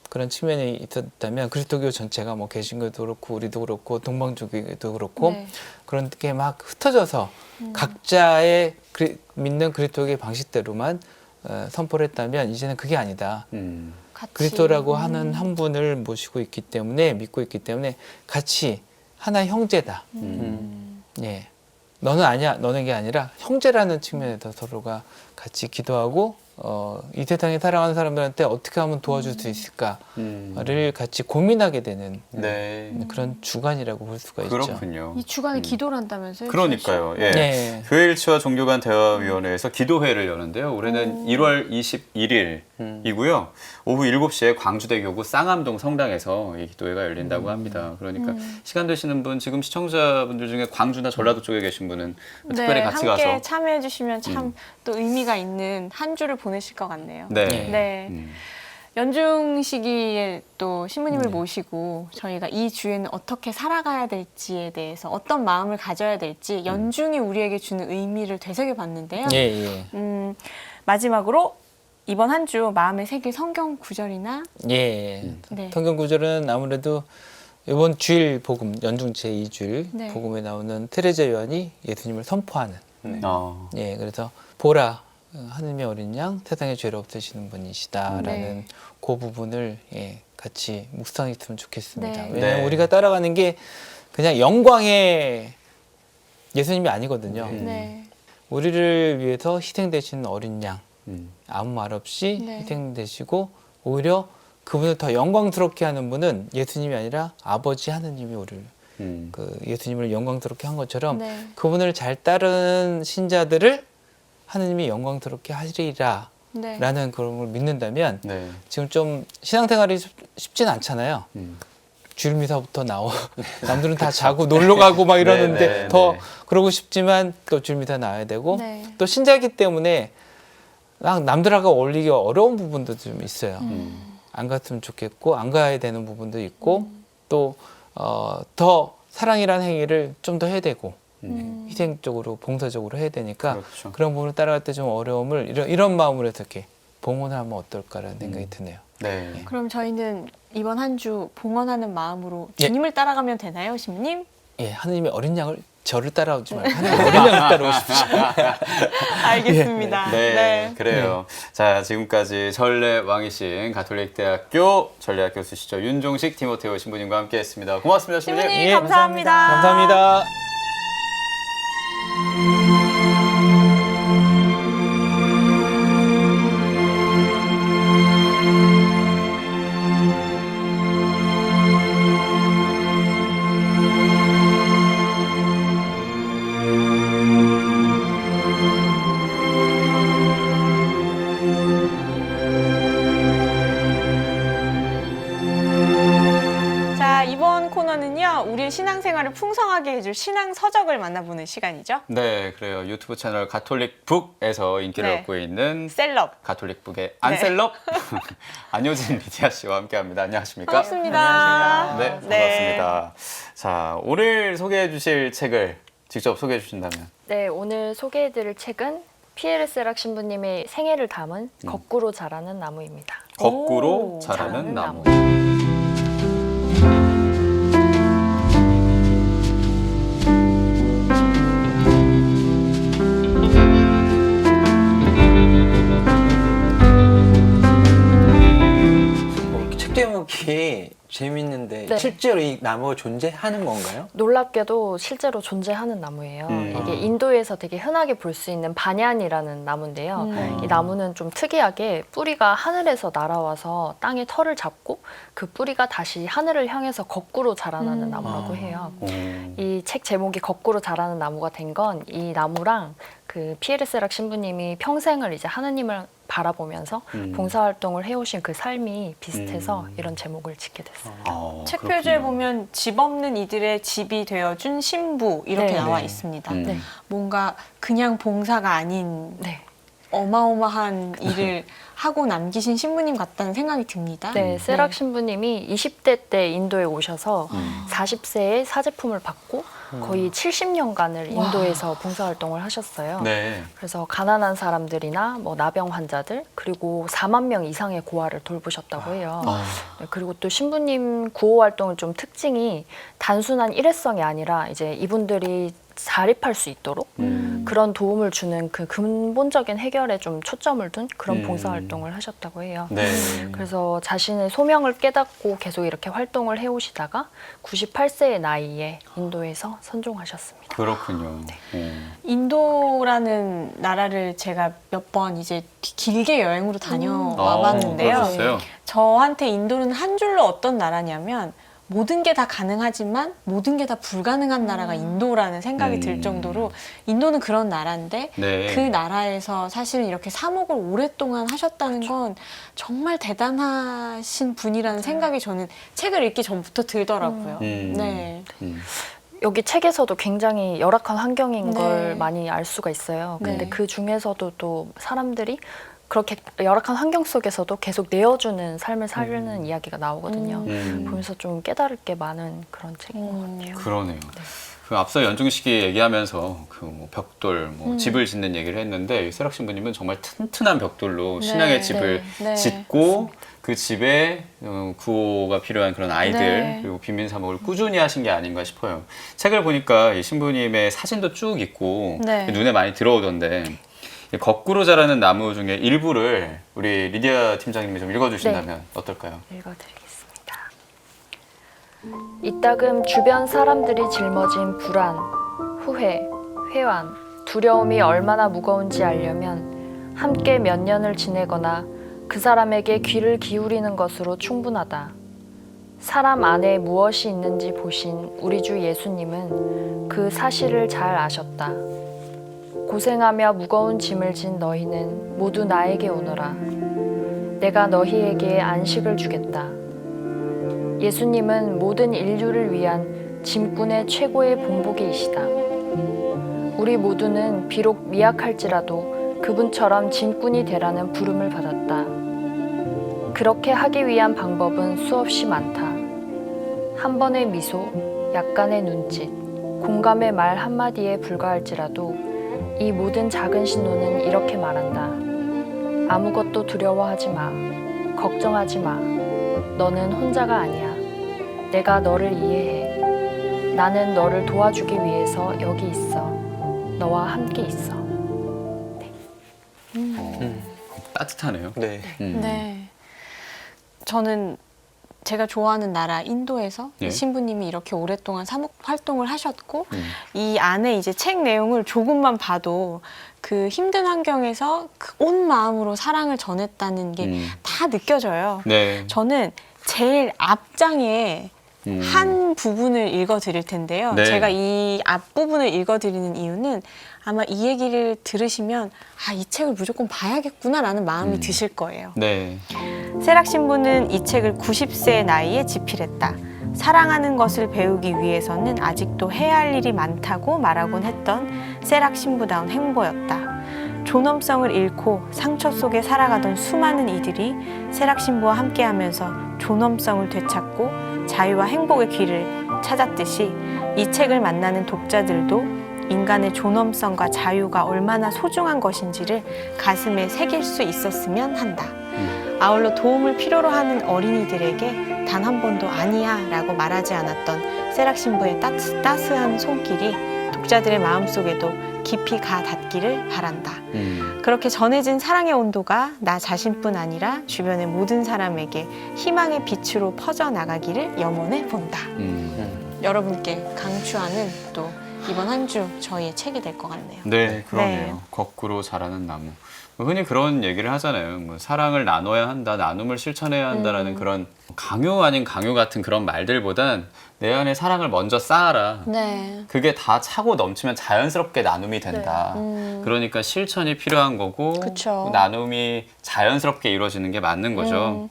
그런 측면이 있었다면 그리스도교 전체가 뭐 개신교도 그렇고 우리도 그렇고 동방주교도 그렇고 네. 그렇게 막 흩어져서 각자의 믿는 그리스도교의 방식대로만 선포를 했다면 이제는 그게 아니다. 같이. 그리스도라고 하는 한 분을 모시고 있기 때문에 믿고 있기 때문에 같이 하나의 형제다. 예. 너는 아니야, 너는 게 아니라 형제라는 측면에서 서로가 같이 기도하고 이 세상에 살아가는 사람들한테 어떻게 하면 도와줄 수 있을까를 같이 고민하게 되는 네. 그런 주간이라고 볼 수가 있죠. 그렇군요. 이 주간에 기도를 한다면서요? 그러니까요. 예. 네. 교회일치와 종교 간 대화위원회에서 기도회를 여는데요. 올해는 1월 21일이고요. 오후 7시에 광주대교구 쌍암동 성당에서 이 기도회가 열린다고 합니다. 그러니까 시간 되시는 분, 지금 시청자분들 중에 광주나 전라도 쪽에 계신 분은 특별히 같이 함께 가서 참여해 주시면 참 또 의미가 있는 한 주를 보내실 것 같네요. 네. 네. 연중 시기에 또 신부님을 모시고 저희가 이 주에는 어떻게 살아가야 될지에 대해서 어떤 마음을 가져야 될지 연중이 우리에게 주는 의미를 되새겨 봤는데요. 예, 예. 마지막으로 이번 한 주 마음에 새길 성경 구절이나 예. 네. 성경 구절은 아무래도 이번 주일 복음, 연중 제2주일 네. 복음에 나오는 테레제 요한이 예수님을 선포하는 예, 그래서 보라 하느님의 어린 양 세상에 죄를 없애시는 분이시다라는 네. 그 부분을 예, 같이 묵상했으면 좋겠습니다. 네. 왜냐하면 네. 우리가 따라가는 게 그냥 영광의 예수님이 아니거든요. 네. 우리를 위해서 희생되시는 어린 양 아무 말 없이 네. 희생되시고 오히려 그분을 더 영광스럽게 하는 분은 예수님이 아니라 아버지 하느님이 우리를 그 예수님을 영광스럽게 한 것처럼 네. 그분을 잘 따른 신자들을 하느님이 영광스럽게 하리라 네. 라는 그런 걸 믿는다면 네. 지금 좀 신앙생활이 쉽진 않잖아요. 주일 미사부터 남들은 다 자고 놀러 가고 막 이러는데 네, 네, 더 네. 그러고 싶지만 또 주일 미사 나와야 되고 네. 또 신자이기 때문에 남들하고 어울리기 어려운 부분도 좀 있어요. 안 갔으면 좋겠고 안 가야 되는 부분도 있고 또 더 사랑이라는 행위를 좀 더 해야 되고 희생적으로 봉사적으로 해야 되니까 그렇죠. 그런 부분을 따라갈 때 좀 어려움을 이런 마음으로 해서 이렇게 봉헌을 하면 어떨까라는 생각이 드네요. 네. 그럼 저희는 이번 한 주 봉헌하는 마음으로 예. 주님을 따라가면 되나요, 신부님? 예, 하느님의 어린 양을 저를 따라오지 말고 하느님의 어린 양을 따라오십시오. 알겠습니다. 네, 그래요. 자, 지금까지 전래 왕이신 가톨릭대학교 전례학 교수시죠. 윤종식 티모테오 신부님과 함께했습니다. 고맙습니다, 신부님. 신부님 예, 감사합니다. 감사합니다. 자, 이번 코너는요, 우리의 신앙생활을 풍성하게 해줄 신앙 서적을 만나보는 시간이죠. 네, 그래요. 유튜브 채널 가톨릭북에서 인기를 네. 얻고 있는 셀럽. 가톨릭북의 안셀럽 안효진 미디아 씨와 함께합니다. 안녕하십니까? 반갑습니다. 네, 반갑습니다. 자, 오늘 소개해 주실 책을 직접 소개해 주신다면? 네, 오늘 소개해드릴 책은 피에르 세락 신부님의 생애를 담은 거꾸로 자라는 나무입니다. 거꾸로 오, 자라는 나무. 책 제목이 재밌는데 네. 실제로 이 나무가 존재하는 건가요? 놀랍게도 실제로 존재하는 나무예요. 이게 인도에서 되게 흔하게 볼 수 있는 반얀이라는 나무인데요. 이 나무는 좀 특이하게 뿌리가 하늘에서 날아와서 땅에 털을 잡고 그 뿌리가 다시 하늘을 향해서 거꾸로 자라나는 나무라고 해요. 이 책 제목이 거꾸로 자라는 나무가 된 건 이 나무랑 그 피에르 세락 신부님이 평생을 이제 하느님을 바라보면서 봉사활동을 해오신 그 삶이 비슷해서 이런 제목을 짓게 됐어요. 책 표지에 보면 집 없는 이들의 집이 되어준 신부 이렇게 네. 나와 네. 있습니다. 네. 뭔가 그냥 봉사가 아닌 네. 어마어마한 일을 하고 남기신 신부님 같다는 생각이 듭니다. 네, 세락 신부님이 20대 때 인도에 오셔서 40세에 사제품을 받고 거의 70년간을 인도에서 봉사활동을 하셨어요. 네. 그래서 가난한 사람들이나 뭐 나병 환자들 그리고 4만 명 이상의 고아를 돌보셨다고 해요. 네, 그리고 또 신부님 구호 활동은 좀 특징이 단순한 일회성이 아니라 이제 이분들이 자립할 수 있도록 그런 도움을 주는 그 근본적인 해결에 좀 초점을 둔 그런 음. 봉사활동을 하셨다고 해요. 네. 그래서 자신의 소명을 깨닫고 계속 이렇게 활동을 해오시다가 98세의 나이에 인도에서 선종하셨습니다. 그렇군요. 인도라는 나라를 제가 몇 번 이제 길게 여행으로 다녀와 아, 봤는데요. 그러셨어요? 저한테 인도는 한 줄로 어떤 나라냐면 모든 게 다 가능하지만 모든 게 다 불가능한 나라가 인도라는 생각이 들 정도로 인도는 그런 나라인데 네. 그 나라에서 사실 이렇게 사목을 오랫동안 하셨다는 건 정말 대단하신 분이라는 생각이 저는 책을 읽기 전부터 들더라고요. 네. 여기 책에서도 굉장히 열악한 환경인 네. 걸 많이 알 수가 있어요. 근데 네. 그 중에서도 또 사람들이 그렇게 열악한 환경 속에서도 계속 내어주는 삶을 사는 이야기가 나오거든요. 보면서 좀 깨달을 게 많은 그런 책인 것 같아요. 그러네요. 그 앞서 연중식이 얘기하면서 그 뭐 벽돌, 뭐 집을 짓는 얘기를 했는데 세락 신부님은 정말 튼튼한 벽돌로 네. 신앙의 집을 네. 짓고 그 집에 구호가 필요한 그런 아이들 네. 그리고 빈민 사목을 꾸준히 하신 게 아닌가 싶어요. 책을 보니까 이 신부님의 사진도 쭉 있고 네. 눈에 많이 들어오던데 거꾸로 자라는 나무 중에 일부를 우리 리디아 팀장님이 좀 읽어주신다면 어떨까요? 읽어드리겠습니다. 이따금 주변 사람들이 짊어진 불안, 후회, 회환, 두려움이 얼마나 무거운지 알려면 함께 몇 년을 지내거나 그 사람에게 귀를 기울이는 것으로 충분하다. 사람 안에 무엇이 있는지 보신 우리 주 예수님은 그 사실을 잘 아셨다. 고생하며 무거운 짐을 진 너희는 모두 나에게 오너라. 내가 너희에게 안식을 주겠다. 예수님은 모든 인류를 위한 짐꾼의 최고의 봉복이시다. 우리 모두는 비록 미약할지라도 그분처럼 짐꾼이 되라는 부름을 받았다. 그렇게 하기 위한 방법은 수없이 많다. 한 번의 미소, 약간의 눈짓, 공감의 말 한마디에 불과할지라도 이 모든 작은 신호는 이렇게 말한다. 아무것도 두려워하지 마. 걱정하지 마. 너는 혼자가 아니야. 내가 너를 이해해. 나는 너를 도와주기 위해서 여기 있어. 너와 함께 있어. 따뜻하네요. 네. 네. 저는 제가 좋아하는 나라 인도에서 네. 이 신부님이 이렇게 오랫동안 사목 활동을 하셨고 이 안에 이제 책 내용을 조금만 봐도 그 힘든 환경에서 그 온 마음으로 사랑을 전했다는 게 다 느껴져요. 네. 저는 제일 앞장에 한 부분을 읽어드릴 텐데요. 네. 제가 이 앞부분을 읽어드리는 이유는 아마 이 얘기를 들으시면 아, 이 책을 무조건 봐야겠구나라는 마음이 드실 거예요. 네. 세락 신부는 이 책을 90세의 나이에 집필했다. 사랑하는 것을 배우기 위해서는 아직도 해야 할 일이 많다고 말하곤 했던 세락 신부다운 행보였다. 존엄성을 잃고 상처 속에 살아가던 수많은 이들이 세락 신부와 함께하면서 존엄성을 되찾고 자유와 행복의 길을 찾았듯이 이 책을 만나는 독자들도 인간의 존엄성과 자유가 얼마나 소중한 것인지를 가슴에 새길 수 있었으면 한다. 아울러 도움을 필요로 하는 어린이들에게 단 한 번도 아니야 라고 말하지 않았던 세락 신부의 따스한 손길이 독자들의 마음속에도 깊이 가 닿기를 바란다. 그렇게 전해진 사랑의 온도가 나 자신뿐 아니라 주변의 모든 사람에게 희망의 빛으로 퍼져나가기를 염원해 본다. 여러분께 강추하는 또 이번 한 주 저희의 책이 될 것 같네요. 네, 그러네요. 네. 거꾸로 자라는 나무. 흔히 그런 얘기를 하잖아요. 뭐 사랑을 나눠야 한다, 나눔을 실천해야 한다라는 그런 강요 아닌 강요 같은 그런 말들보단 내 안에 사랑을 먼저 쌓아라. 네. 그게 다 차고 넘치면 자연스럽게 나눔이 된다. 그러니까 실천이 필요한 거고 그쵸. 나눔이 자연스럽게 이루어지는 게 맞는 거죠.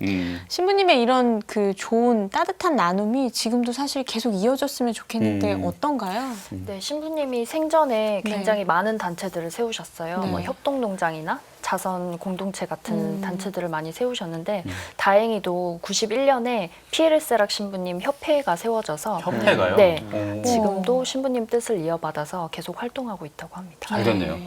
신부님의 이런 그 좋은 따뜻한 나눔이 지금도 사실 계속 이어졌으면 좋겠는데 어떤가요? 네, 신부님이 생전에 네. 굉장히 많은 단체들을 세우셨어요. 네. 뭐 협동농장이나 자선 공동체 같은 단체들을 많이 세우셨는데 다행히도 91년에 피에르 세락 신부님 협회가 세워져서 협회가요? 네, 오. 지금도 신부님 뜻을 이어받아서 계속 활동하고 있다고 합니다. 잘 됐네요.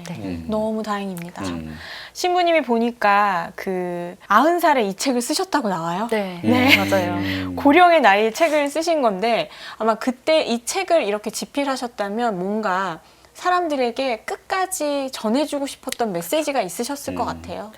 너무 다행입니다. 음. 신부님이 보니까 그 90살에 이 책을 쓰셨다고 나와요. 네, 네. 맞아요. 고령의 나이에 책을 쓰신 건데 아마 그때 이 책을 이렇게 집필하셨다면 뭔가 사람들에게 끝까지 전해주고 싶었던 메시지가 있으셨을 것 같아요.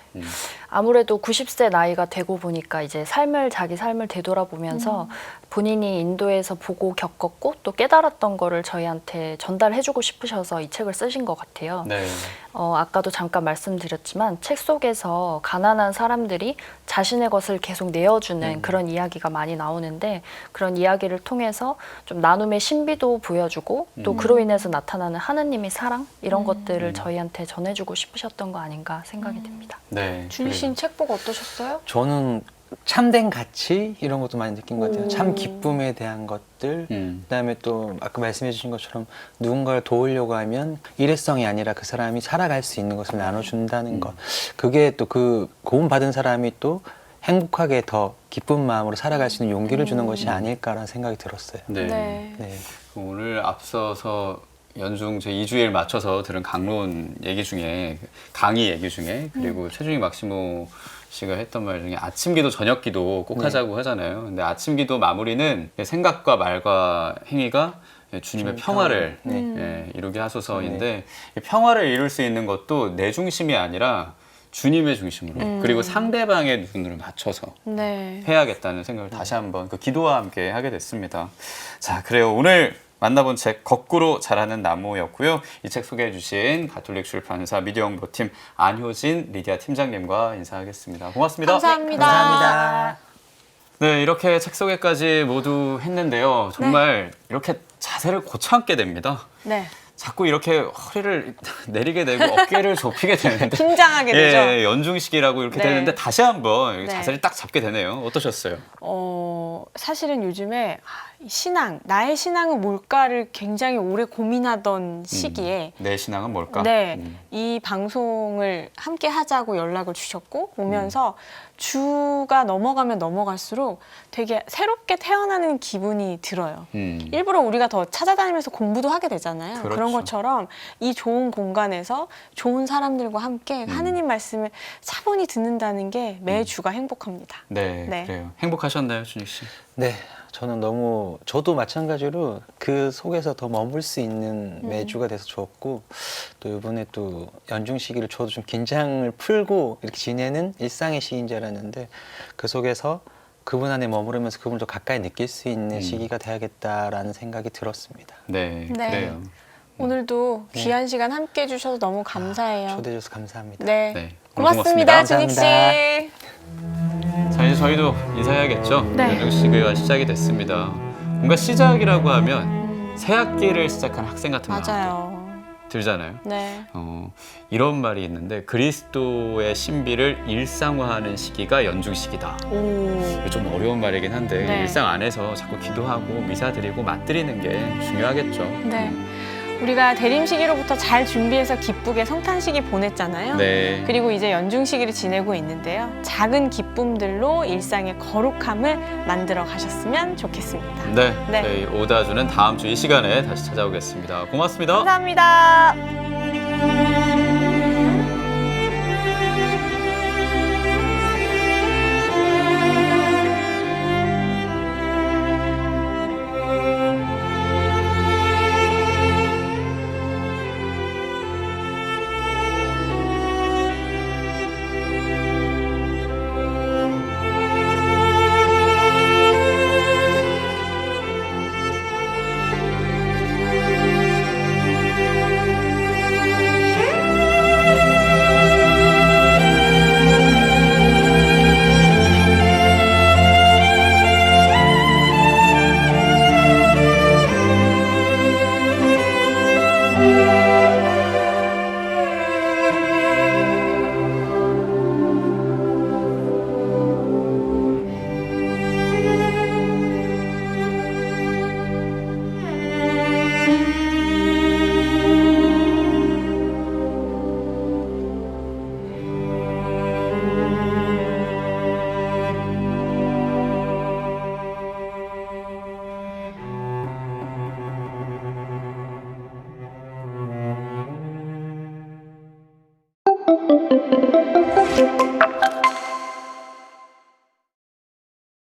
아무래도 90세 나이가 되고 보니까 이제 자기 삶을 되돌아보면서 본인이 인도에서 보고 겪었고 또 깨달았던 거를 저희한테 전달해주고 싶으셔서 이 책을 쓰신 것 같아요. 네. 아까도 잠깐 말씀드렸지만 책 속에서 가난한 사람들이 자신의 것을 계속 내어주는 그런 이야기가 많이 나오는데 그런 이야기를 통해서 좀 나눔의 신비도 보여주고 또 그로 인해서 나타나는 하느님의 사랑 이런 것들을 저희한테 전해주고 싶으셨던 거 아닌가 생각이 듭니다. 네. 준희 씨는 책 보고 어떠셨어요? 저는 참된 가치 이런 것도 많이 느낀 것 같아요. 참 기쁨에 대한 것들, 그다음에 또 아까 말씀해 주신 것처럼 누군가를 도우려고 하면 일회성이 아니라 그 사람이 살아갈 수 있는 것을 나눠준다는 것. 그게 또 그 고음받은 사람이 또 행복하게 더 기쁜 마음으로 살아갈 수 있는 용기를 주는 것이 아닐까라는 생각이 들었어요. 네. 네. 네. 오늘 앞서서 연중 제 2주일 맞춰서 들은 강론 얘기 중에 강의 얘기 중에 그리고 최준희 막시모 씨가 했던 말 중에 아침 기도 저녁 기도 꼭 하자고 하잖아요. 근데 아침 기도 마무리는 생각과 말과 행위가 주님의 평화를 이루게 하소서인데 평화를 이룰 수 있는 것도 내 중심이 아니라 주님의 중심으로 그리고 상대방의 눈으로 맞춰서 네. 해야겠다는 생각을 다시 한번 그 기도와 함께 하게 됐습니다. 자, 그래요. 오늘 만나본 책 거꾸로 자라는 나무였고요. 이 책 소개해 주신 가톨릭 출판사 미디어 홍보팀 안효진 리디아 팀장님과 인사하겠습니다. 고맙습니다. 감사합니다. 감사합니다. 네, 이렇게 책 소개까지 모두 했는데요. 정말 이렇게 자세를 고쳐앉게 됩니다. 네. 자꾸 이렇게 허리를 내리게 되고 어깨를 좁히게 되는데 긴장하게 되죠. 예, 연중식이라고 이렇게 네. 되는데 다시 한번 네. 자세를 딱 잡게 되네요. 어떠셨어요? 사실은 요즘에 나의 신앙은 뭘까를 굉장히 오래 고민하던 시기에 내 신앙은 뭘까? 네, 이 방송을 함께 하자고 연락을 주셨고 오면서 주가 넘어가면 넘어갈수록 되게 새롭게 태어나는 기분이 들어요. 일부러 우리가 더 찾아다니면서 공부도 하게 되잖아요. 그렇죠. 그런 것처럼 이 좋은 공간에서 좋은 사람들과 함께 하느님 말씀을 차분히 듣는다는 게 매주가 행복합니다. 네, 네. 그래요. 행복하셨나요, 준익 씨? 네, 저는 저도 마찬가지로 그 속에서 더 머물 수 있는 매주가 돼서 좋았고 또 이번에 또 연중 시기를 저도 좀 긴장을 풀고 이렇게 지내는 일상의 시기인 줄 알았는데 그 속에서 그분 안에 머무르면서 그분을 더 가까이 느낄 수 있는 시기가 돼야겠다라는 생각이 들었습니다. 네, 네. 그래요. 오늘도 귀한 시간 함께 해주셔서 너무 감사해요. 초대해 주셔서 감사합니다. 네. 네, 고맙습니다, 고맙습니다. 준익 씨. 자, 이제 저희도 인사해야겠죠? 네. 연중 시기가 시작이 됐습니다. 뭔가 시작이라고 하면 새 학기를 시작한 학생 같은 마음 맞아요. 들잖아요. 네. 이런 말이 있는데 그리스도의 신비를 일상화하는 시기가 연중 시기다. 오. 좀 어려운 말이긴 한데 네. 일상 안에서 자꾸 기도하고 미사 드리고 맛드리는 게 중요하겠죠. 네. 우리가 대림 시기로부터 잘 준비해서 기쁘게 성탄 시기 보냈잖아요. 네. 그리고 이제 연중 시기를 지내고 있는데요. 작은 기쁨들로 일상의 거룩함을 만들어 가셨으면 좋겠습니다. 네. 네. 저희 오다주는 다음 주 이 시간에 다시 찾아오겠습니다. 고맙습니다. 감사합니다.